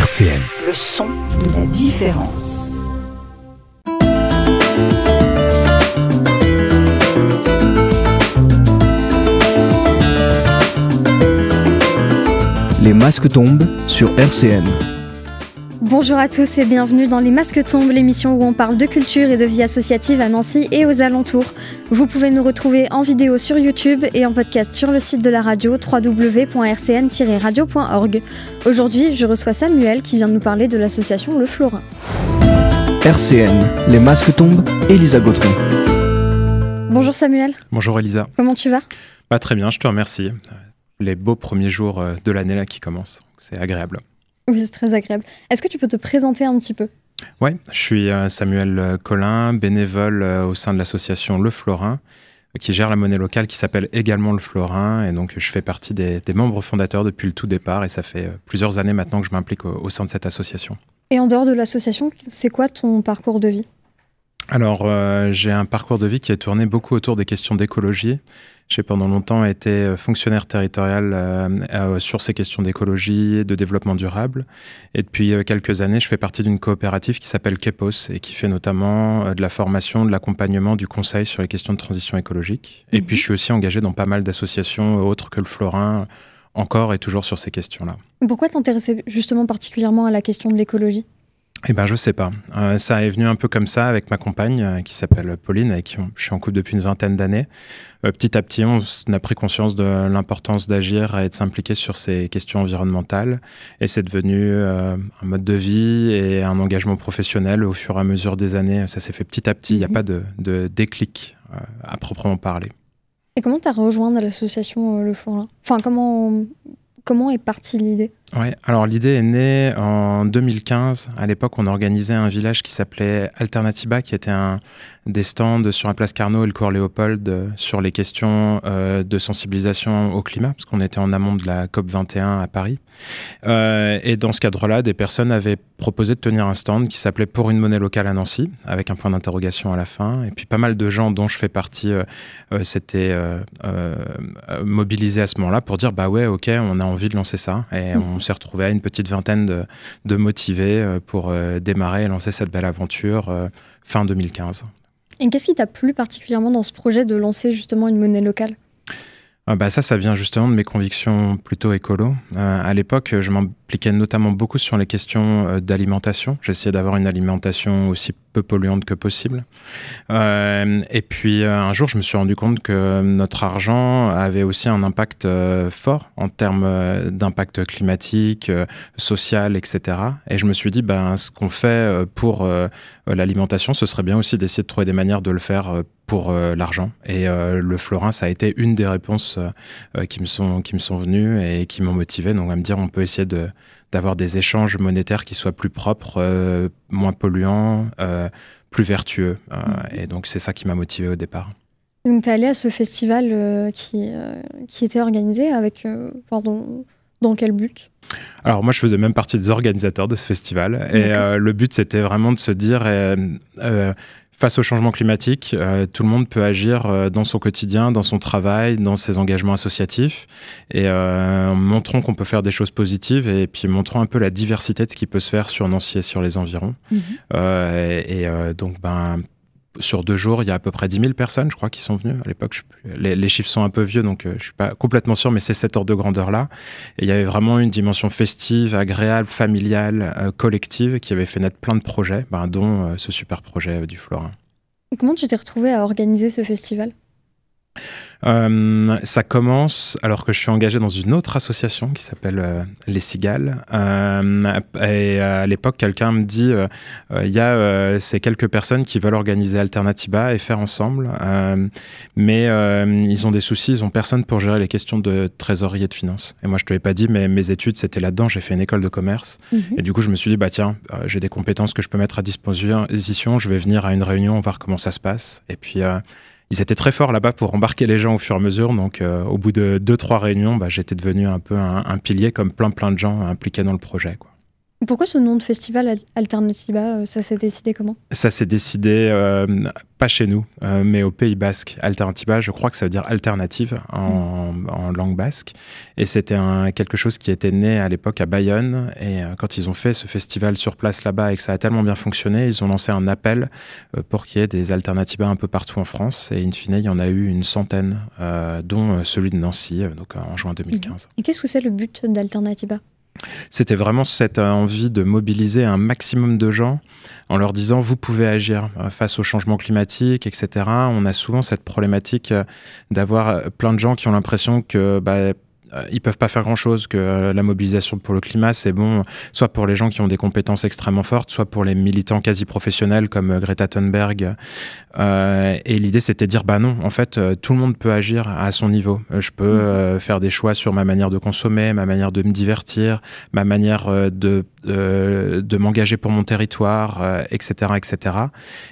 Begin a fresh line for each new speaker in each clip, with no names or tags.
RCN.
Le son de la différence.
Les masques tombent sur RCN.
Bonjour à tous et bienvenue dans Les Masques tombent, l'émission où on parle de culture et de vie associative à Nancy et aux alentours. Vous pouvez nous retrouver en vidéo sur YouTube et en podcast sur le site de la radio www.rcn-radio.org. Aujourd'hui, je reçois Samuel qui vient de nous parler de l'association Le Florin.
RCN, Les masques tombent, Elisa Gautron.
Bonjour Samuel.
Bonjour Elisa.
Comment tu vas ?
Très bien, je te remercie. Les beaux premiers jours de l'année là qui commencent, c'est agréable.
Oui, c'est très agréable. Est-ce que tu peux te présenter un petit peu ?
Oui, je suis Samuel Collin, bénévole au sein de l'association Le Florin, qui gère la monnaie locale qui s'appelle également Le Florin. Et donc, je fais partie des membres fondateurs depuis le tout départ. Et ça fait plusieurs années maintenant que je m'implique au sein de cette association. Et
en dehors de l'association, c'est quoi ton parcours de vie ?
Alors, j'ai un parcours de vie qui est tourné beaucoup autour des questions d'écologie. J'ai pendant longtemps été fonctionnaire territorial sur ces questions d'écologie et de développement durable. Et depuis quelques années, je fais partie d'une coopérative qui s'appelle KEPOS et qui fait notamment de la formation, de l'accompagnement, du conseil sur les questions de transition écologique. Et puis, je suis aussi engagé dans pas mal d'associations autres que le Florin, encore et toujours sur ces questions-là.
Pourquoi t'intéresser justement particulièrement à la question de l'écologie ?
Je sais pas. Ça est venu un peu comme ça avec ma compagne qui s'appelle Pauline, avec qui je suis en couple depuis une vingtaine d'années. Petit à petit, on a pris conscience de l'importance d'agir et de s'impliquer sur ces questions environnementales. Et c'est devenu un mode de vie et un engagement professionnel au fur et à mesure des années. Ça s'est fait petit à petit. Il n'y a pas de déclic à proprement parler.
Et comment tu as rejoint l'association Le Florin ? Enfin, comment est partie l'idée ?
Oui, alors l'idée est née en 2015. À l'époque, on organisait un village qui s'appelait Alternatiba, qui était des stands sur la place Carnot et le cours Léopold sur les questions de sensibilisation au climat, parce qu'on était en amont de la COP21 à Paris. Et dans ce cadre-là, des personnes avaient proposé de tenir un stand qui s'appelait Pour une monnaie locale à Nancy, avec un point d'interrogation à la fin. Et puis pas mal de gens dont je fais partie s'étaient mobilisés à ce moment-là pour dire ouais, ok, on a envie de lancer ça. Et on s'est retrouvés à une petite vingtaine de motivés pour démarrer et lancer cette belle aventure fin 2015.
Et qu'est-ce qui t'a plu particulièrement dans ce projet de lancer justement une monnaie locale ?
Ça vient justement de mes convictions plutôt écolo. À l'époque, je m'impliquais notamment beaucoup sur les questions d'alimentation. J'essayais d'avoir une alimentation aussi peu polluante que possible. Et puis un jour, je me suis rendu compte que notre argent avait aussi un impact fort en termes d'impact climatique, social, etc. Et je me suis dit, ce qu'on fait pour l'alimentation, ce serait bien aussi d'essayer de trouver des manières de le faire pour l'argent. Et le Florin, ça a été une des réponses qui me sont venues et qui m'ont motivé. Donc à me dire, on peut essayer d'avoir des échanges monétaires qui soient plus propres, moins polluants, plus vertueux. Et donc c'est ça qui m'a motivé au départ.
Donc tu es allé à ce festival qui était organisé avec... dans quel but ?
Alors moi je faisais même partie des organisateurs de ce festival. Et le but c'était vraiment de se dire... face au changement climatique, tout le monde peut agir dans son quotidien, dans son travail, dans ses engagements associatifs. Et montrons qu'on peut faire des choses positives et puis montrons un peu la diversité de ce qui peut se faire sur Nancy et sur les environs. Donc, sur 2 jours, il y a à peu près 10 000 personnes, je crois, qui sont venues. À l'époque, les chiffres sont un peu vieux, donc je ne suis pas complètement sûr, mais c'est cet ordre de grandeur-là. Et il y avait vraiment une dimension festive, agréable, familiale, collective, qui avait fait naître plein de projets, dont ce super projet du Florin.
Et comment tu t'es retrouvé à organiser ce festival ?
Ça commence alors que je suis engagé dans une autre association qui s'appelle Les Cigales. Et à l'époque, quelqu'un me dit il y a ces quelques personnes qui veulent organiser Alternatiba et faire ensemble, mais ils ont des soucis, ils ont personne pour gérer les questions de trésorerie et de finances. Et moi, je te l'ai pas dit, mais mes études, c'était là-dedans. J'ai fait une école de commerce. Et du coup, je me suis dit, j'ai des compétences que je peux mettre à disposition. Je vais venir à une réunion, voir comment ça se passe. Et puis... ils étaient très forts là-bas pour embarquer les gens au fur et à mesure. Donc, au bout de 2-3 réunions, j'étais devenu un peu un pilier comme plein de gens impliqués dans le projet, quoi.
Pourquoi ce nom de festival Alternatiba, ça s'est décidé comment?
Ça s'est décidé pas chez nous, mais au Pays Basque. Alternatiba, je crois que ça veut dire alternative en langue basque. Et c'était quelque chose qui était né à l'époque à Bayonne. Et quand ils ont fait ce festival sur place là-bas et que ça a tellement bien fonctionné, ils ont lancé un appel pour qu'il y ait des alternatibas un peu partout en France. Et in fine, il y en a eu une centaine, dont celui de Nancy, donc en juin 2015.
Et qu'est-ce que c'est le but d'Alternatiba?
C'était vraiment cette envie de mobiliser un maximum de gens en leur disant vous pouvez agir face au changement climatique, etc. On a souvent cette problématique d'avoir plein de gens qui ont l'impression que ils peuvent pas faire grand-chose, que la mobilisation pour le climat, c'est bon, soit pour les gens qui ont des compétences extrêmement fortes, soit pour les militants quasi professionnels comme Greta Thunberg. Et l'idée, c'était de dire, non, en fait, tout le monde peut agir à son niveau. Je peux faire des choix sur ma manière de consommer, ma manière de me divertir, ma manière de m'engager pour mon territoire, etc., etc.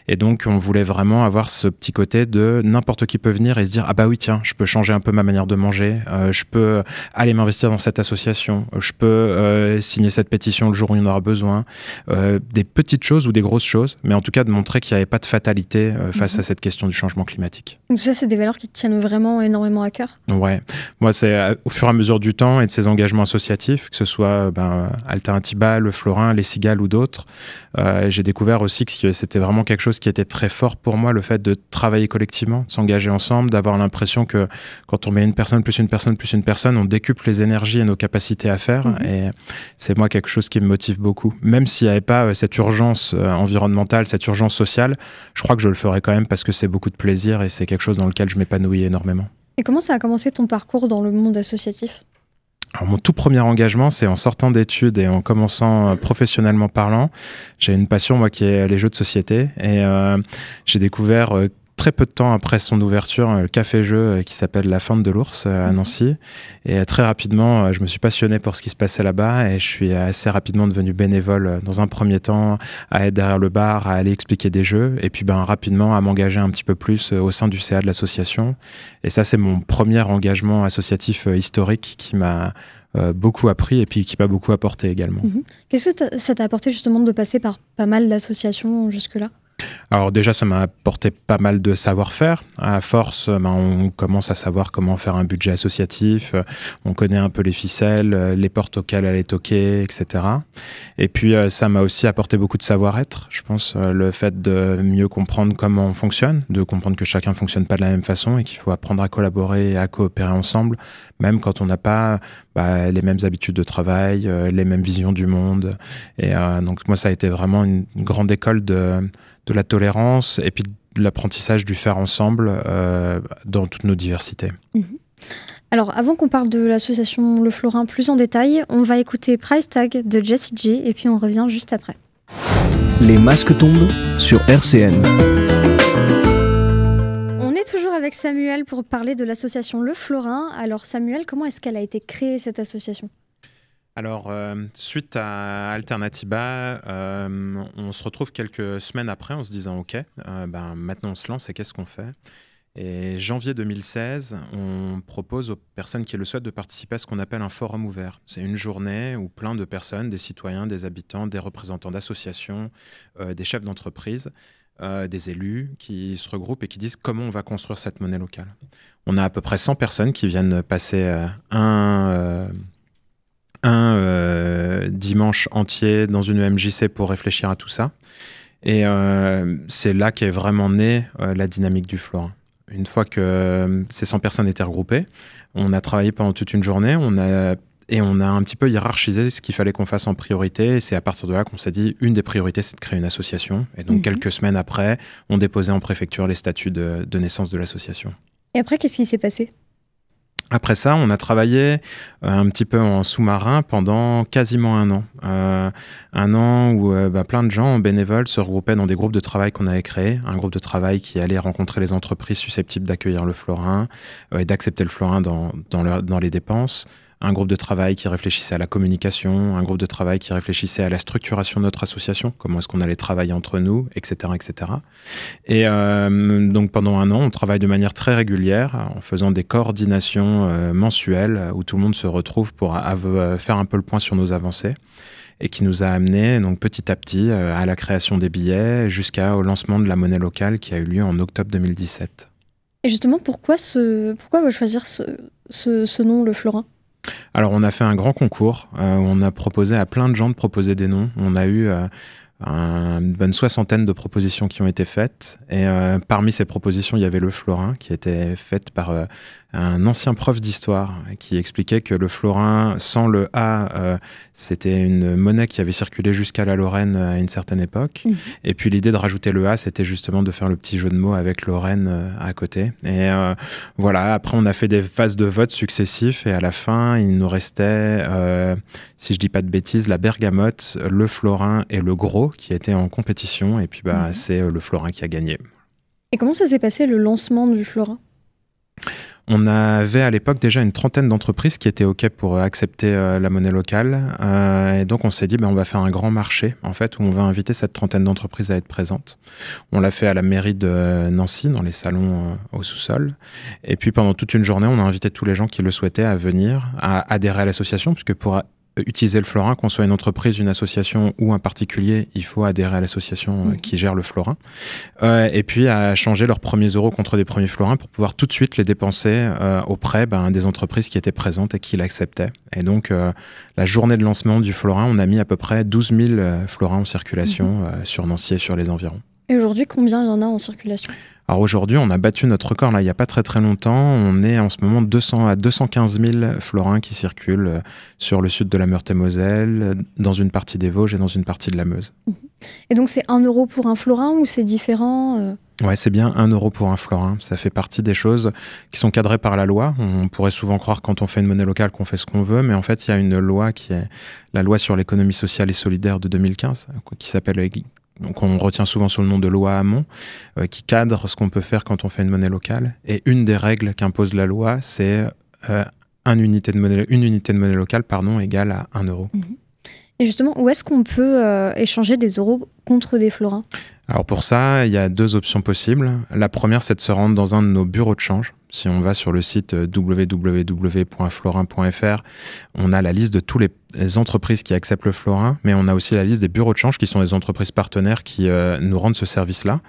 Et donc, on voulait vraiment avoir ce petit côté de n'importe qui peut venir et se dire, ah bah oui, tiens, je peux changer un peu ma manière de manger, je peux aller m'investir dans cette association, je peux signer cette pétition le jour où il y en aura besoin, des petites choses ou des grosses choses, mais en tout cas de montrer qu'il n'y avait pas de fatalité face à cette question du changement climatique.
Donc ça, c'est des valeurs qui te tiennent vraiment énormément à cœur? Ouais,
moi c'est au fur et à mesure du temps et de ces engagements associatifs, que ce soit Alternatiba, le Florin, les Cigales ou d'autres, j'ai découvert aussi que c'était vraiment quelque chose qui était très fort pour moi, le fait de travailler collectivement, de s'engager ensemble, d'avoir l'impression que quand on met une personne plus une personne plus une personne, on décuple les énergies et nos capacités à faire. Et c'est moi quelque chose qui me motive beaucoup. Même s'il n'y avait pas cette urgence environnementale, cette urgence sociale, je crois que je le ferais quand même parce que c'est beaucoup de plaisir et c'est quelque chose dans lequel je m'épanouis énormément.
Et comment ça a commencé ton parcours dans le monde associatif ?
Alors, mon tout premier engagement, c'est en sortant d'études et en commençant professionnellement parlant. J'ai une passion, moi, qui est les jeux de société. Et j'ai découvert très peu de temps après son ouverture, le café-jeu qui s'appelle La Fente de l'Ours à Nancy. Et très rapidement, je me suis passionné pour ce qui se passait là-bas et je suis assez rapidement devenu bénévole dans un premier temps, à être derrière le bar, à aller expliquer des jeux et puis rapidement à m'engager un petit peu plus au sein du CA de l'association. Et ça, c'est mon premier engagement associatif historique qui m'a beaucoup appris et puis qui m'a beaucoup apporté également.
Qu'est-ce que ça t'a apporté justement de passer par pas mal d'associations jusque-là ?
Alors déjà, ça m'a apporté pas mal de savoir-faire. À force, on commence à savoir comment faire un budget associatif, on connaît un peu les ficelles, les portes auxquelles aller toquer, etc. Et puis, ça m'a aussi apporté beaucoup de savoir-être. Je pense le fait de mieux comprendre comment on fonctionne, de comprendre que chacun ne fonctionne pas de la même façon et qu'il faut apprendre à collaborer et à coopérer ensemble, même quand on n'a pas les mêmes habitudes de travail, les mêmes visions du monde. Et donc moi, ça a été vraiment une grande école de la tolérance et puis de l'apprentissage du faire ensemble dans toutes nos diversités.
Alors, avant qu'on parle de l'association Le Florin plus en détail, on va écouter Price Tag de Jessie J et puis on revient juste après.
Les masques tombent sur RCN.
On est toujours avec Samuel pour parler de l'association Le Florin. Alors Samuel, comment est-ce qu'elle a été créée cette association ?
Alors, suite à Alternatiba, on se retrouve quelques semaines après en se disant « Ok, maintenant on se lance et qu'est-ce qu'on fait ?» Et janvier 2016, on propose aux personnes qui le souhaitent de participer à ce qu'on appelle un forum ouvert. C'est une journée où plein de personnes, des citoyens, des habitants, des représentants d'associations, des chefs d'entreprise, des élus qui se regroupent et qui disent comment on va construire cette monnaie locale. On a à peu près 100 personnes qui viennent passer un dimanche entier dans une MJC pour réfléchir à tout ça. Et c'est là qu'est vraiment née la dynamique du Florin. Une fois que ces 100 personnes étaient regroupées, on a travaillé pendant toute une journée, on a un petit peu hiérarchisé ce qu'il fallait qu'on fasse en priorité. Et c'est à partir de là qu'on s'est dit, une des priorités, c'est de créer une association. Et donc, quelques semaines après, on déposait en préfecture les statuts de naissance de l'association.
Et après, qu'est-ce qui s'est passé ?
Après ça, on a travaillé un petit peu en sous-marin pendant quasiment un an. Un an où plein de gens bénévoles se regroupaient dans des groupes de travail qu'on avait créés. Un groupe de travail qui allait rencontrer les entreprises susceptibles d'accueillir le Florin et d'accepter le Florin dans les dépenses. Un groupe de travail qui réfléchissait à la communication, un groupe de travail qui réfléchissait à la structuration de notre association, comment est-ce qu'on allait travailler entre nous, etc. etc. Et donc pendant un an, on travaille de manière très régulière en faisant des coordinations mensuelles où tout le monde se retrouve pour faire un peu le point sur nos avancées. et qui nous a amené donc petit à petit à la création des billets jusqu'au lancement de la monnaie locale qui a eu lieu en octobre 2017.
Et justement, pourquoi choisir ce nom, le florin ?
Alors, on a fait un grand concours où on a proposé à plein de gens de proposer des noms. On a eu une bonne 60aine de propositions qui ont été faites. Et parmi ces propositions, il y avait le florin qui était fait par un ancien prof d'histoire qui expliquait que le florin, sans le A, c'était une monnaie qui avait circulé jusqu'à la Lorraine à une certaine époque. Mmh. Et puis l'idée de rajouter le A, c'était justement de faire le petit jeu de mots avec Lorraine à côté. Et voilà, après on a fait des phases de vote successifs et à la fin, il nous restait, si je dis pas de bêtises, la bergamote, le florin et le gros qui étaient en compétition. Et puis c'est le florin qui a gagné.
Et comment ça s'est passé le lancement du florin ?
On avait à l'époque déjà une 30aine d'entreprises qui étaient OK pour accepter la monnaie locale. Et donc on s'est dit, on va faire un grand marché en fait, où on va inviter cette 30aine d'entreprises à être présentes. On l'a fait à la mairie de Nancy, dans les salons au sous-sol. Et puis pendant toute une journée, on a invité tous les gens qui le souhaitaient à venir, à adhérer à l'association, puisque pour utiliser le florin, qu'on soit une entreprise, une association ou un particulier, il faut adhérer à l'association qui gère le florin. Et puis à changer leurs premiers euros contre des premiers florins pour pouvoir tout de suite les dépenser auprès des entreprises qui étaient présentes et qui l'acceptaient. Et donc la journée de lancement du florin, on a mis à peu près 12 000 florins en circulation sur Nancy et sur les environs.
Et aujourd'hui, combien il y en a en circulation ?
Alors aujourd'hui, on a battu notre record là, il n'y a pas très très longtemps. On est en ce moment 200 à 215 000 florins qui circulent sur le sud de la Meurthe-et-Moselle, dans une partie des Vosges et dans une partie de la Meuse.
Et donc c'est 1 euro pour un florin ou c'est différent
Ouais, c'est bien 1 euro pour un florin. Ça fait partie des choses qui sont cadrées par la loi. On pourrait souvent croire quand on fait une monnaie locale qu'on fait ce qu'on veut, mais en fait, il y a une loi qui est la loi sur l'économie sociale et solidaire de 2015, qui s'appelle... Donc on retient souvent sous le nom de loi Hamon, qui cadre ce qu'on peut faire quand on fait une monnaie locale. Et une des règles qu'impose la loi, c'est une unité de monnaie locale égale à 1 euro.
Et justement, où est-ce qu'on peut échanger des euros contre des florins ?
Alors pour ça, il y a 2 options possibles. La première, c'est de se rendre dans un de nos bureaux de change. Si on va sur le site www.florin.fr, on a la liste de toutes les entreprises qui acceptent le florin, mais on a aussi la liste des bureaux de change qui sont des entreprises partenaires qui nous rendent ce service-là.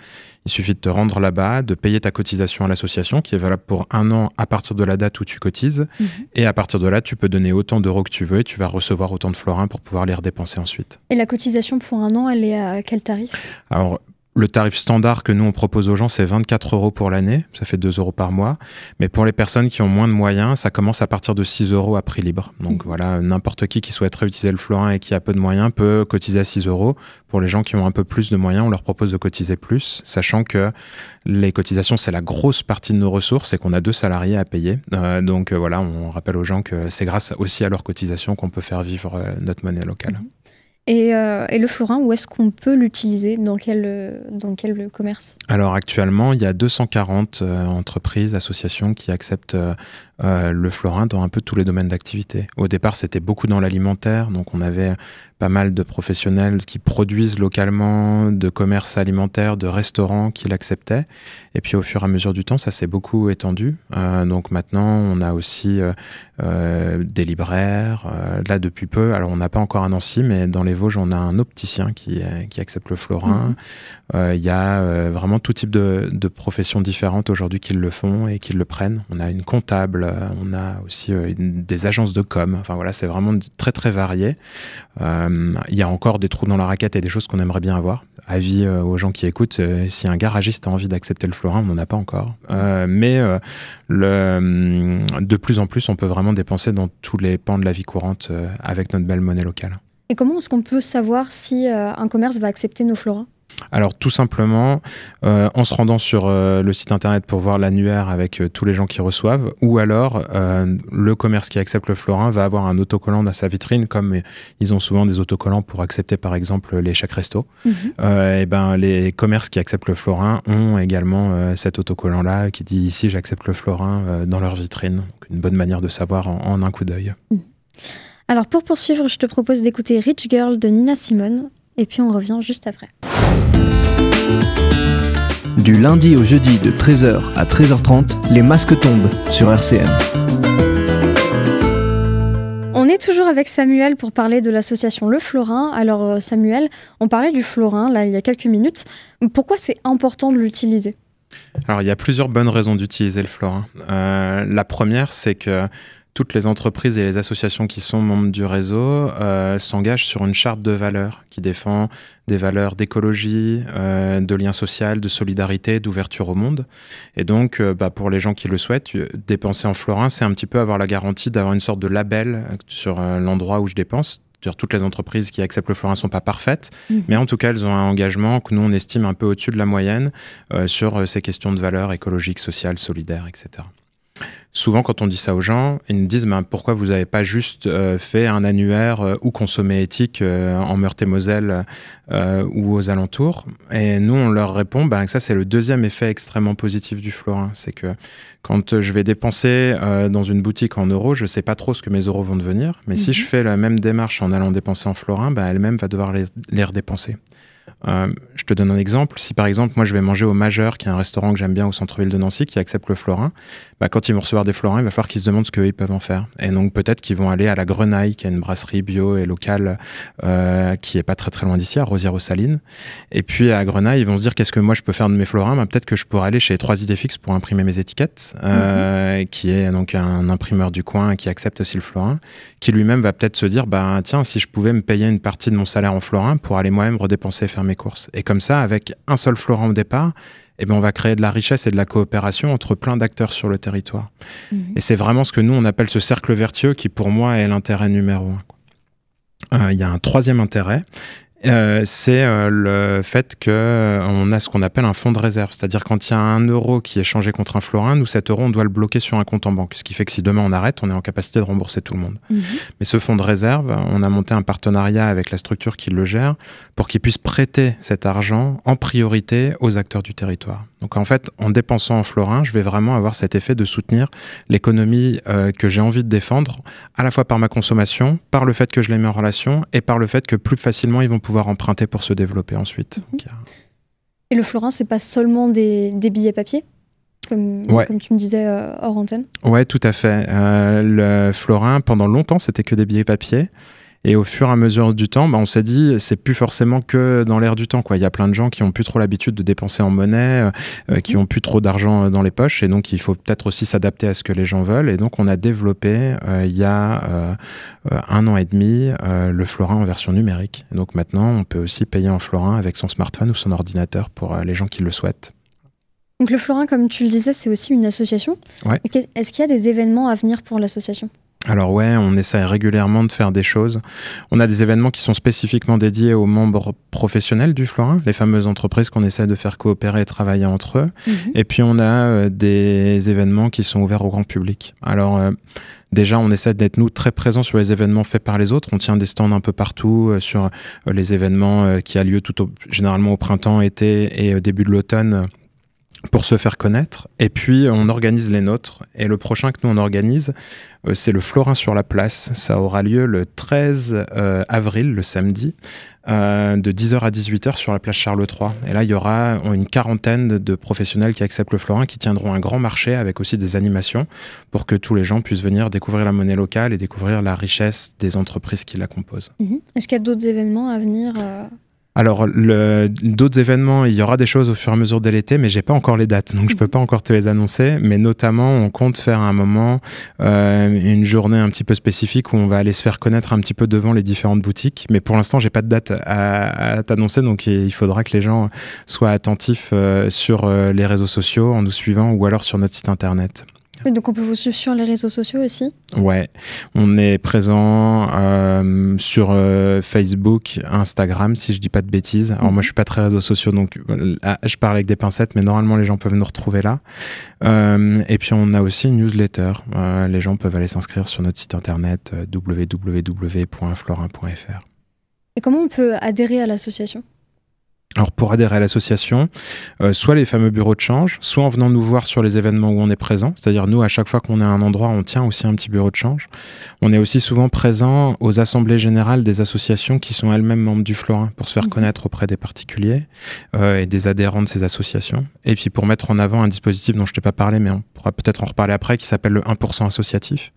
Il suffit de te rendre là-bas, de payer ta cotisation à l'association qui est valable pour 1 an à partir de la date où tu cotises. Et à partir de là, tu peux donner autant d'euros que tu veux et tu vas recevoir autant de florins pour pouvoir les redépenser ensuite.
Et la cotisation pour 1 an, elle est à quel tarif ?
Alors, le tarif standard que nous, on propose aux gens, c'est 24 euros pour l'année. Ça fait 2 euros par mois. Mais pour les personnes qui ont moins de moyens, ça commence à partir de 6 euros à prix libre. Donc voilà, n'importe qui souhaiterait utiliser le florin et qui a peu de moyens peut cotiser à 6 euros. Pour les gens qui ont un peu plus de moyens, on leur propose de cotiser plus, sachant que les cotisations, c'est la grosse partie de nos ressources et qu'on a 2 salariés à payer. Donc voilà, on rappelle aux gens que c'est grâce aussi à leurs cotisations qu'on peut faire vivre notre monnaie locale.
Et le florin, où est-ce qu'on peut l'utiliser ? Dans quel commerce ?
Alors actuellement, il y a 240 entreprises, associations qui acceptent le florin dans un peu tous les domaines d'activité. Au départ, c'était beaucoup dans l'alimentaire, donc on avait pas mal de professionnels qui produisent localement, de commerces alimentaires, de restaurants qui l'acceptaient. Et puis au fur et à mesure du temps, ça s'est beaucoup étendu. Donc maintenant, on a aussi des libraires. Là, depuis peu, alors on n'a pas encore à Nancy, mais dans les Vosges, on a un opticien qui accepte le florin. Il y a vraiment tout type de professions différentes aujourd'hui qui le font et qui le prennent. On a une comptable, on a aussi des agences de com. Enfin voilà, c'est vraiment très très varié. Il y a encore des trous dans la raquette et des choses qu'on aimerait bien avoir. Avis aux gens qui écoutent, si un garagiste a envie d'accepter le florin, on n'en a pas encore. Mais de plus en plus, on peut vraiment dépenser dans tous les pans de la vie courante avec notre belle monnaie locale.
Et comment est-ce qu'on peut savoir si un commerce va accepter nos florins ?
Alors tout simplement en se rendant sur le site internet pour voir l'annuaire avec tous les gens qui reçoivent, ou alors le commerce qui accepte le florin va avoir un autocollant dans sa vitrine, comme ils ont souvent des autocollants pour accepter par exemple les chèques resto. Et les commerces qui acceptent le florin ont également cet autocollant là qui dit ici j'accepte le florin dans leur vitrine. Donc, une bonne manière de savoir en un coup d'œil.
Alors pour poursuivre, je te propose d'écouter Rich Girl de Nina Simone et puis on revient juste après.
Du lundi au jeudi de 13h à 13h30, les masques tombent sur RCN.
On est est toujours avec Samuel pour parler de l'association Le Florin. Alors Samuel, on parlait du florin là il y a quelques minutes. Pourquoi c'est important de l'utiliser ?
Alors il y a plusieurs bonnes raisons d'utiliser le florin. La première, c'est que toutes les entreprises et les associations qui sont membres du réseau s'engagent sur une charte de valeurs qui défend des valeurs d'écologie, de lien social, de solidarité, d'ouverture au monde. Et donc, pour les gens qui le souhaitent, dépenser en florin, c'est un petit peu avoir la garantie d'avoir une sorte de label sur l'endroit où je dépense. Toutes les entreprises qui acceptent le florin ne sont pas parfaites, mais en tout cas, elles ont un engagement que nous, on estime un peu au-dessus de la moyenne sur ces questions de valeurs écologiques, sociales, solidaires, etc. Souvent, quand on dit ça aux gens, ils nous disent pourquoi vous n'avez pas juste fait un annuaire ou consommé éthique en Meurthe-et-Moselle ou aux alentours. Et nous, on leur répond que ça, c'est le deuxième effet extrêmement positif du florin. C'est que quand je vais dépenser dans une boutique en euros, je ne sais pas trop ce que mes euros vont devenir. Mais si je fais la même démarche en allant dépenser en florin, elle-même va devoir les redépenser. Je te donne un exemple. Si par exemple, moi je vais manger au Majeur, qui est un restaurant que j'aime bien au centre-ville de Nancy, qui accepte le florin, quand ils vont recevoir des florins, il va falloir qu'ils se demandent ce qu'eux ils peuvent en faire. Et donc peut-être qu'ils vont aller à la Grenaille, qui est une brasserie bio et locale, qui est pas très très loin d'ici, à Rosières-aux-Salines. Et puis à Grenaille, ils vont se dire qu'est-ce que moi je peux faire de mes florins. Peut-être que je pourrais aller chez 3 Idéfix pour imprimer mes étiquettes, qui est donc un imprimeur du coin qui accepte aussi le florin, qui lui-même va peut-être se dire tiens, si je pouvais me payer une partie de mon salaire en florin pour aller moi-même redépenser et faire mes courses. Et comme ça, avec un seul florin au départ, on va créer de la richesse et de la coopération entre plein d'acteurs sur le territoire. Et c'est vraiment ce que nous, on appelle ce cercle vertueux qui, pour moi, est l'intérêt numéro 1. Il y a un troisième intérêt, c'est le fait qu'on a ce qu'on appelle un fonds de réserve. C'est-à-dire quand il y a 1 euro qui est changé contre un florin, nous, cet euro, on doit le bloquer sur un compte en banque. Ce qui fait que si demain on arrête, on est en capacité de rembourser tout le monde. Mais ce fonds de réserve, on a monté un partenariat avec la structure qui le gère pour qu'il puisse prêter cet argent en priorité aux acteurs du territoire. Donc en fait, en dépensant en florin, je vais vraiment avoir cet effet de soutenir l'économie que j'ai envie de défendre, à la fois par ma consommation, par le fait que je les mets en relation et par le fait que plus facilement ils vont pouvoir emprunter pour se développer ensuite.
Et le florin, c'est pas seulement des billets papier comme tu me disais hors antenne? Ouais,
tout à fait. Le florin, pendant longtemps, c'était que des billets papier. Et au fur et à mesure du temps, on s'est dit, c'est plus forcément que dans l'air du temps, quoi. Il y a plein de gens qui ont plus trop l'habitude de dépenser en monnaie, qui ont plus trop d'argent dans les poches, et donc il faut peut-être aussi s'adapter à ce que les gens veulent. Et donc on a développé il y a 1 an et demi le florin en version numérique. Et donc maintenant, on peut aussi payer en florin avec son smartphone ou son ordinateur pour les gens qui le souhaitent.
Donc le florin, comme tu le disais, c'est aussi une association.
Ouais.
Est-ce qu'il y a des événements à venir pour l'association ?
Alors on essaie régulièrement de faire des choses. On a des événements qui sont spécifiquement dédiés aux membres professionnels du florin, les fameuses entreprises qu'on essaie de faire coopérer et travailler entre eux. Et puis on a des événements qui sont ouverts au grand public. Alors déjà, on essaie d'être, nous, très présents sur les événements faits par les autres. On tient des stands un peu partout sur les événements qui a lieu généralement au printemps, été et au début de l'automne, pour se faire connaître. Et puis on organise les nôtres, et le prochain que nous on organise, c'est le Florin sur la place. Ça aura lieu le 13 avril, le samedi, de 10h à 18h sur la place Charles III. Et là il y aura une 40aine de professionnels qui acceptent le florin, qui tiendront un grand marché avec aussi des animations pour que tous les gens puissent venir découvrir la monnaie locale et découvrir la richesse des entreprises qui la composent.
Est-ce qu'il y a d'autres événements à venir
Alors, d'autres événements, il y aura des choses au fur et à mesure de l'été, mais j'ai pas encore les dates, donc je peux pas encore te les annoncer. Mais notamment, on compte faire à un moment une journée un petit peu spécifique où on va aller se faire connaître un petit peu devant les différentes boutiques. Mais pour l'instant, j'ai pas de date à t'annoncer, donc il faudra que les gens soient attentifs sur les réseaux sociaux en nous suivant ou alors sur notre site internet.
Oui, donc on peut vous suivre sur les réseaux sociaux aussi ?
Ouais, on est présent sur Facebook, Instagram, si je dis pas de bêtises. Alors moi je suis pas très réseaux sociaux, donc je parle avec des pincettes, mais normalement les gens peuvent nous retrouver là. Et puis on a aussi une newsletter. Les gens peuvent aller s'inscrire sur notre site internet www.florin.fr.
Et comment on peut adhérer à l'association ?
Alors pour adhérer à l'association, soit les fameux bureaux de change, soit en venant nous voir sur les événements où on est présent. C'est-à-dire nous, à chaque fois qu'on est à un endroit, on tient aussi un petit bureau de change. On est aussi souvent présent aux assemblées générales des associations qui sont elles-mêmes membres du Florin pour se faire connaître auprès des particuliers et des adhérents de ces associations. Et puis pour mettre en avant un dispositif dont je t'ai pas parlé, mais on pourra peut-être en reparler après, qui s'appelle le 1% associatif.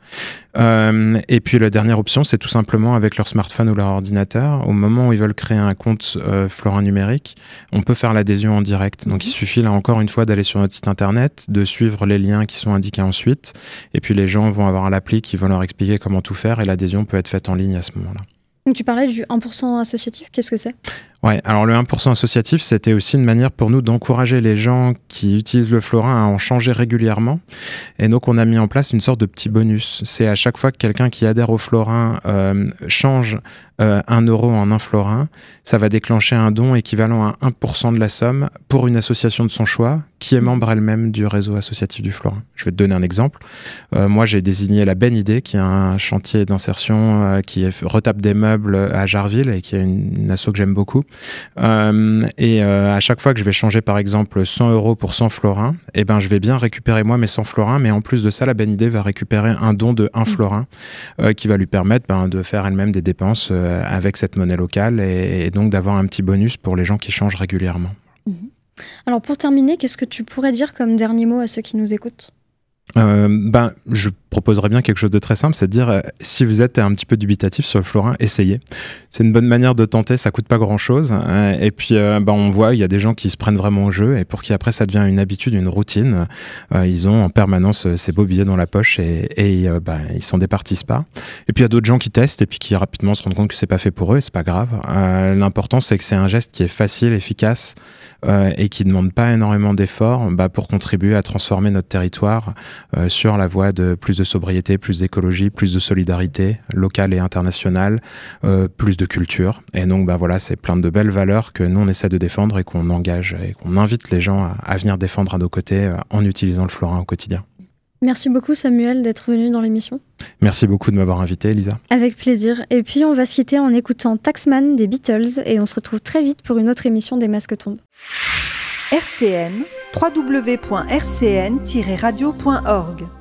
Et puis la dernière option, c'est tout simplement avec leur smartphone ou leur ordinateur, au moment où ils veulent créer un compte Florin numérique, on peut faire l'adhésion en direct. Donc il suffit là encore une fois d'aller sur notre site internet, de suivre les liens qui sont indiqués ensuite, et puis les gens vont avoir l'appli qui va leur expliquer comment tout faire, et l'adhésion peut être faite en ligne à ce moment-là.
Donc tu parlais du 1% associatif, qu'est-ce que c'est ?
Ouais, alors le 1% associatif, c'était aussi une manière pour nous d'encourager les gens qui utilisent le Florin à en changer régulièrement. Et donc, on a mis en place une sorte de petit bonus. C'est à chaque fois que quelqu'un qui adhère au Florin change 1 euro en 1 florin, ça va déclencher un don équivalent à 1% de la somme pour une association de son choix qui est membre elle-même du réseau associatif du Florin. Je vais te donner un exemple. Moi, j'ai désigné la Belle Idée, qui est un chantier d'insertion qui retape des meubles à Jarville et qui est une asso que j'aime beaucoup. À chaque fois que je vais changer par exemple 100 euros pour 100 florins, eh ben, je vais bien récupérer moi mes 100 florins, mais en plus de ça, la Belle Idée va récupérer un don de 1 florin qui va lui permettre de faire elle-même des dépenses avec cette monnaie locale et donc d'avoir un petit bonus pour les gens qui changent régulièrement.
Alors pour terminer, qu'est-ce que tu pourrais dire comme dernier mot à ceux qui nous écoutent ?
Je proposerais bien quelque chose de très simple, c'est de dire si vous êtes un petit peu dubitatif sur le florin, essayez. C'est une bonne manière de tenter, ça coûte pas grand-chose. Et puis on voit, il y a des gens qui se prennent vraiment au jeu et pour qui après ça devient une habitude, une routine. Ils ont en permanence ces beaux billets dans la poche et ils s'en départissent pas. Et puis il y a d'autres gens qui testent et puis qui rapidement se rendent compte que c'est pas fait pour eux et c'est pas grave. L'important c'est que c'est un geste qui est facile, efficace et qui demande pas énormément d'efforts pour contribuer à transformer notre territoire sur la voie de plus de sobriété, plus d'écologie, plus de solidarité locale et internationale, plus de culture. Et donc voilà, c'est plein de belles valeurs que nous on essaie de défendre et qu'on engage et qu'on invite les gens à venir défendre à nos côtés en utilisant le florin au quotidien.
Merci beaucoup Samuel d'être venu dans l'émission.
Merci beaucoup de m'avoir invité, Elisa.
Avec plaisir. Et puis on va se quitter en écoutant Taxman des Beatles et on se retrouve très vite pour une autre émission des Masques tombent.
RCN, www.rcn-radio.org